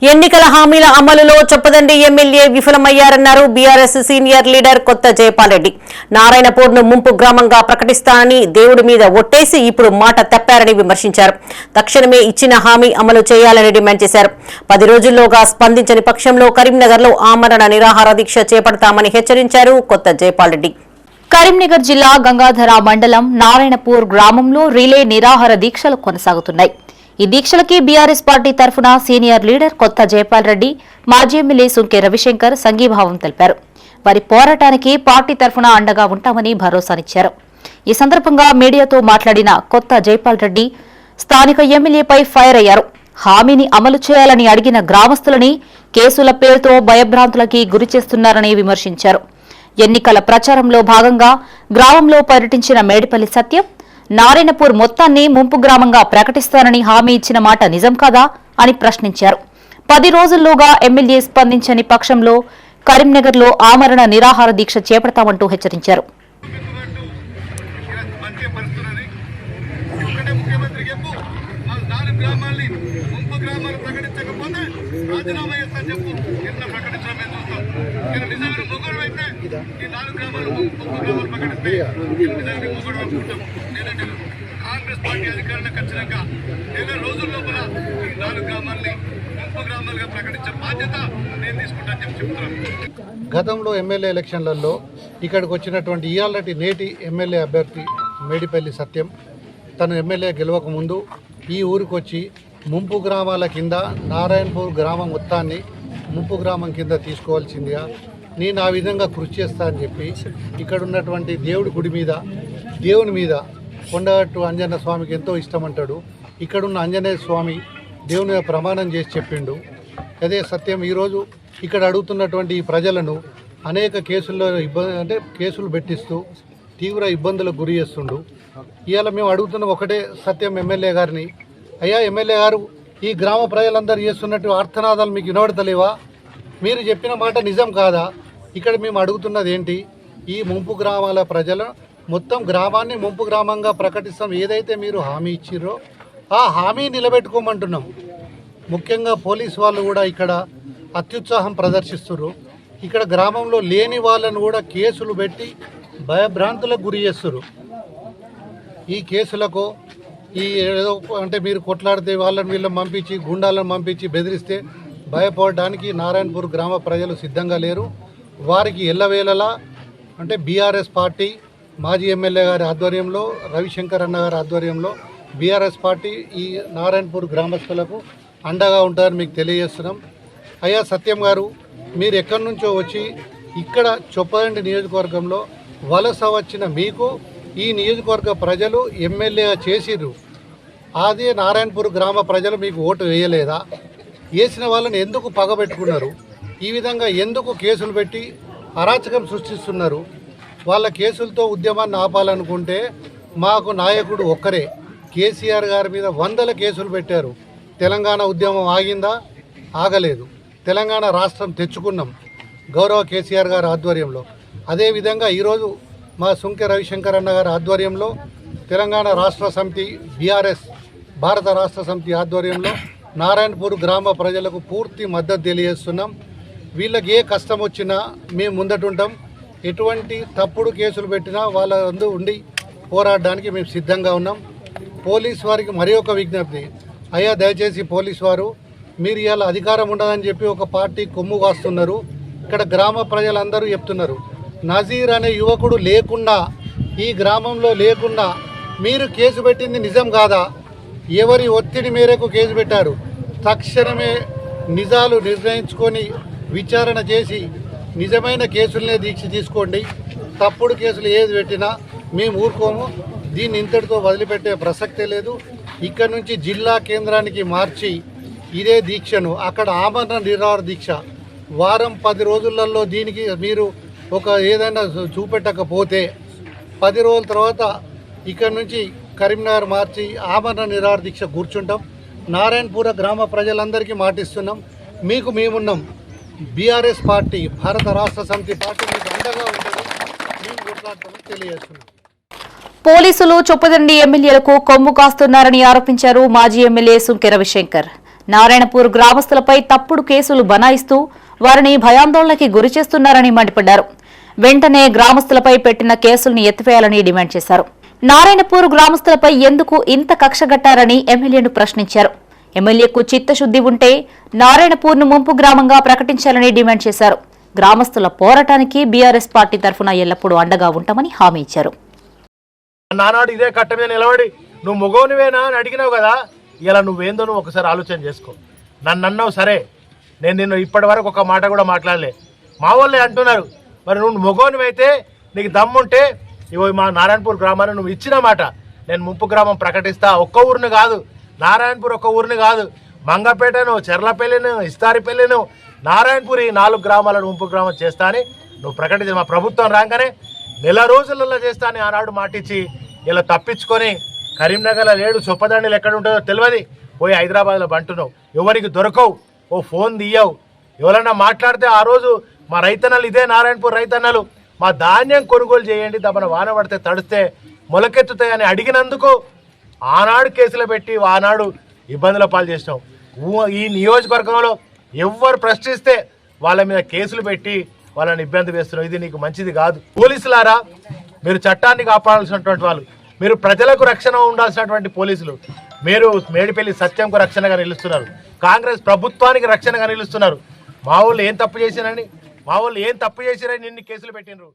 ఎన్నికల హామీల అమలులో చొప్పదండి ఎమ్మెల్యే విఫలమయ్యారన్నారు బీఆర్ఎస్ సీనియర్ లీడర్ కొత్త జైపాల్ రెడ్డి. నారాయణపూర్ను ముంపు గ్రామంగా ప్రకటిస్తానని దేవుడి మీద ఒట్టేసి ఇప్పుడు మాట తప్పారని విమర్శించారు. తక్షణమే ఇచ్చిన హామీ అమలు చేయాలని డిమాండ్ చేశారు. 10 రోజుల్లోగా స్పందించని పక్షంలో కరీంనగర్లో ఆమరణ నిరాహార దీక్ష చేపడతామని హెచ్చరించారు కొత్త జైపాల్ రెడ్డి. కరీంనగర్ జిల్లా గంగాధర మండలం నారాయణపూర్ గ్రామంలో రిలే నిరాహార దీక్షలు కొనసాగుతున్నాయి. ఈ దీక్షలకి బీఆర్ఎస్ పార్టీ తరఫున సీనియర్ లీడర్ కొత్త జైపాల్ రెడ్డి, మాజీ ఎమ్మెల్యే సుంకె రవిశంకర్ సంఘీభావం తెలిపారు. వారి పోరాటానికి పార్టీ తరఫున అండగా ఉంటామని భరోసానిచ్చారు. ఈ సందర్భంగా మీడియాతో మాట్లాడిన కొత్త జైపాల్ రెడ్డి స్థానిక ఎమ్మెల్యేపై ఫైర్ అయ్యారు. హామీని అమలు చేయాలని అడిగిన గ్రామస్తులని కేసుల పేరుతో భయభ్రాంతులకి గురిచేస్తున్నారని విమర్శించారు. ఎన్నికల ప్రచారంలో భాగంగా గ్రామంలో పర్యటించిన మేడిపల్లి సత్యం నారాయణపూర్ మొత్తాన్ని ముంపు గ్రామంగా ప్రకటిస్తానని హామీ ఇచ్చిన మాట నిజం కాదా అని ప్రశ్నించారు. 10 రోజుల్లోగా ఎమ్మెల్యే స్పందించని పక్షంలో కరీంనగర్లో ఆమరణ నిరాహార దీక్ష చేపడతామంటూ హెచ్చరించారు. కాంగ్రెస్ పార్టీ అధికారంలోకి వచ్చినాక 10 రోజుల లోపల ఈ 4 గ్రామాల్ని ముంపు గ్రామాలుగా ప్రకటించే బాధ్యత నేను తీసుకుంటానని చెప్తున్నాను. గతంలో ఎమ్మెల్యే ఎలక్షన్లలో ఇక్కడికి వచ్చినటువంటి ఇయాలటి నేటి ఎమ్మెల్యే అభ్యర్థి మేడిపల్లి సత్యం తను ఎమ్మెల్యే గెలవక ముందు ఈ ఊరికి వచ్చి ముంపు గ్రామాల కింద నారాయణపూర్ గ్రామం మొత్తాన్ని ముంపు గ్రామం కింద తీసుకోవాల్సిందిగా నేను ఆ విధంగా కృషి చేస్తా అని చెప్పి ఇక్కడ ఉన్నటువంటి దేవుని మీద కొండగట్టు ఆంజనేయ స్వామికి ఎంతో ఇష్టం అంటాడు. ఇక్కడున్న ఆంజనేయ స్వామి దేవుని మీద ప్రమాణం చేసి చెప్పిండు. అదే సత్యం ఈరోజు ఇక్కడ అడుగుతున్నటువంటి ఈ ప్రజలను అనేక కేసుల్లో కేసులు పెట్టిస్తూ తీవ్ర ఇబ్బందులకు గురి చేస్తుండు. ఇవాళ మేము అడుగుతున్న ఒకటే సత్యం ఎమ్మెల్యే గారిని, అయ్యా ఎమ్మెల్యే గారు, ఈ గ్రామ ప్రజలందరూ చేస్తున్నట్టు ఆర్తనాదాలు మీకు వినబడతలేవా? మీరు చెప్పిన మాట నిజం కాదా? ఇక్కడ మేము అడుగుతున్నది ఏంటి? ఈ ముంపు గ్రామాల ప్రజల మొత్తం గ్రామాన్ని ముంపు గ్రామంగా ప్రకటిస్తాం ఏదైతే మీరు హామీ ఇచ్చిర్రో ఆ హామీ నిలబెట్టుకోమంటున్నాం. ముఖ్యంగా పోలీసు వాళ్ళు కూడా ఇక్కడ అత్యుత్సాహం ప్రదర్శిస్తున్నారు. ఇక్కడ గ్రామంలో లేని వాళ్ళను కూడా కేసులు పెట్టి భయభ్రాంతులకు గురి చేస్తున్నారు. ఈ కేసులకు ఏదో మీరు కొట్లాడితే వాళ్ళని వీళ్ళని పంపించి గుండాలను పంపించి బెదిరిస్తే భయపడడానికి నారాయణపూర్ గ్రామ ప్రజలు సిద్ధంగా లేరు. వారికి ఎల్లవేళలా బీఆర్ఎస్ పార్టీ మాజీ ఎమ్మెల్యే గారి ఆధ్వర్యంలో, రవిశంకర్ అన్న గారి ఆధ్వర్యంలో బీఆర్ఎస్ పార్టీ ఈ నారాయణపూర్ గ్రామస్తులకు అండగా ఉంటారని మీకు తెలియజేస్తున్నాం. అయ్యా సత్యం గారు, మీరు ఎక్కడి నుంచో వచ్చి ఇక్కడ చొప్పదండి నియోజకవర్గంలో వలస వచ్చిన మీకు ఈ నియోజకవర్గ ప్రజలు ఎమ్మెల్యేగా చేసిర్రు. అదే నారాయణపూర్ గ్రామ ప్రజలు మీకు ఓటు వేయలేదా? వేసిన వాళ్ళని ఎందుకు పగబెట్టుకున్నారు? ఈ విధంగా ఎందుకు కేసులు పెట్టి అరాచకం సృష్టిస్తున్నారు? వాళ్ళ కేసులతో ఉద్యమాన్ని ఆపాలనుకుంటే మాకు నాయకుడు ఒక్కరే. కేసీఆర్ గారి మీద 100 కేసులు పెట్టారు. తెలంగాణ ఉద్యమం ఆగిందా? ఆగలేదు. తెలంగాణ రాష్ట్రం తెచ్చుకున్నాం గౌరవ కేసీఆర్ గారి ఆధ్వర్యంలో. అదేవిధంగా ఈరోజు మా సుంకె రవిశంకర్ అన్న గారి ఆధ్వర్యంలో తెలంగాణ రాష్ట్ర సమితి బీఆర్ఎస్ భారత రాష్ట్ర సమితి ఆధ్వర్యంలో నారాయణపూర్ గ్రామ ప్రజలకు పూర్తి మద్దతు తెలియజేస్తున్నాం. వీళ్ళకి ఏ కష్టం వచ్చినా మేము ముందటుంటాం. ఎటువంటి తప్పుడు కేసులు పెట్టినా వాళ్ళ ఉండి పోరాడడానికి మేము సిద్ధంగా ఉన్నాం. పోలీసు వారికి మరి ఒక విజ్ఞప్తి, అయ్యా దయచేసి పోలీసు వారు, మీరు ఇవాళ అధికారం ఉండదని చెప్పి ఒక పార్టీ కొమ్ము కాస్తున్నారు. ఇక్కడ గ్రామ ప్రజలందరూ చెప్తున్నారు, నజీర్ అనే యువకుడు లేకుండా, ఈ గ్రామంలో లేకుండా మీరు కేసు పెట్టింది నిజం కాదా? ఎవరి ఒత్తిడి మేరకు కేసు పెట్టారు? తక్షణమే నిజాలు నిర్ణయించుకొని విచారణ చేసి నిజమైన కేసులనే దీక్ష తీసుకోండి. తప్పుడు కేసులు ఏది పెట్టినా మేము ఊరుకోము. దీన్ని ఇంతటితో వదిలిపెట్టే ప్రసక్తే లేదు. ఇక్కడ నుంచి జిల్లా కేంద్రానికి మార్చి ఇదే దీక్షను అక్కడ ఆమరణ నిరాహార దీక్ష వారం 10 రోజులలో దీనికి మీరు ఏదైనా చూపెట్టకపోతే 10 రోజుల తర్వాత ఇక్కడ నుంచి కరీంనగర్ మార్చి ఆమరణ నిరాహార దీక్ష కూర్చుంటాం. నారాయణపూర్ గ్రామ ప్రజలందరికీ మాటిస్తున్నాం, మీకు మేమున్నాం. బీఆర్ఎస్ పార్టీ భారత రాష్ట్ర సమితి పార్టీ మీకు అండగా ఉంటుంది. మేము కొట్లాడతామని తెలియజేస్తున్నాం. పోలీసులు చొప్పదండి ఎమ్మెల్యేలకు కొమ్ము కాస్తున్నారని ఆరోపించారు మాజీ ఎమ్మెల్యే సుంకె రవిశంకర్. నారాయణపూర్ గ్రామస్తులపై తప్పుడు కేసులు బనాయిస్తూ వారిని భయాందోళనకి గురిచేస్తున్నారని మండిపడ్డారు. వెంటనే గ్రామస్తులపై పెట్టిన కేసుల్ని ఎత్తివేయాలని డిమాండ్ చేశారు. నారాయణపూర్ గ్రామస్తులపై ఎందుకు ఇంత కక్షగట్టారని ఎమ్మెల్యేను ప్రశ్నించారు. ఎమ్మెల్యేకు చిత్తశుద్ది ఉంటే నారాయణపూర్ను ముంపు గ్రామంగా ప్రకటించాలని డిమాండ్ చేశారు. గ్రామస్తుల పోరాటానికి బీఆర్ఎస్ పార్టీ తరఫున ఎల్లప్పుడూ అండగా ఉంటామని హామీ ఇచ్చారు. నానాడు ఇదే కట్ట మీద నిలబడి నువ్వు మొగోనివేనా అని అడిగినావు కదా, ఇలా నువ్వేందో నువ్వు ఒకసారి ఆలోచన చేసుకో. నన్ను అన్నావు సరే, నేను నిన్ను ఇప్పటి వరకు ఒక మాట కూడా మాట్లాడలే. మా వాళ్ళే అంటున్నారు, మరి నువ్వు మొగోనివైతే నీకు దమ్ముంటే ఇవో మా నారాయణపూర్ గ్రామాన్ని నువ్వు ఇచ్చిన మాట నేను ముంపు గ్రామం ప్రకటిస్తా. ఒక్క ఊరిని కాదు, నారాయణపూర్ ఒక్క ఊరిని కాదు, మంగపేటను, చెర్లపల్లిను, ఇస్తారిపల్లిను, నారాయణపూర్ ఈ 4 గ్రామాలను ముంపు గ్రామం చేస్తా అని నువ్వు ప్రకటించి మా ప్రభుత్వం రాగానే నెల రోజులలో చేస్తా అని ఆనాడు మాటిచ్చి ఇలా తప్పించుకొని కరీంనగర్లో లేడు, చొప్పదండిలు ఎక్కడ ఉంటుందో తెలియదు, పోయి హైదరాబాద్లో బంటున్నావు. ఎవరికి దొరకవు, ఓ ఫోన్ తీయవు. ఎవరన్నా మాట్లాడితే ఆ రోజు మా రైతన్నలు, ఇదే నారాయణపూర్ రైతన్నలు, మా ధాన్యం కొనుగోలు చేయండి, దమన వాన పడితే తడిస్తే మొలకెత్తుతాయని అడిగినందుకు ఆనాడు కేసులు పెట్టి ఆనాడు ఇబ్బందుల పాలు చేసినాం. ఈ నియోజకవర్గంలో ఎవరు ప్రశ్నిస్తే వాళ్ళ మీద కేసులు పెట్టి వాళ్ళని ఇబ్బంది వేస్తున్నాం. ఇది నీకు మంచిది కాదు. పోలీసులారా, మీరు చట్టాన్ని కాపాడాల్సినటువంటి వాళ్ళు, మీరు ప్రజలకు రక్షణ ఉండాల్సినటువంటి పోలీసులు, మీరు మేడిపల్లి సత్యంకు రక్షణగా నిలుస్తున్నారు, కాంగ్రెస్ ప్రభుత్వానికి రక్షణగా నిలుస్తున్నారు. మా వాళ్ళు ఏం తప్పు చేసిరని నిన్ను కేసులు పెట్టినరు.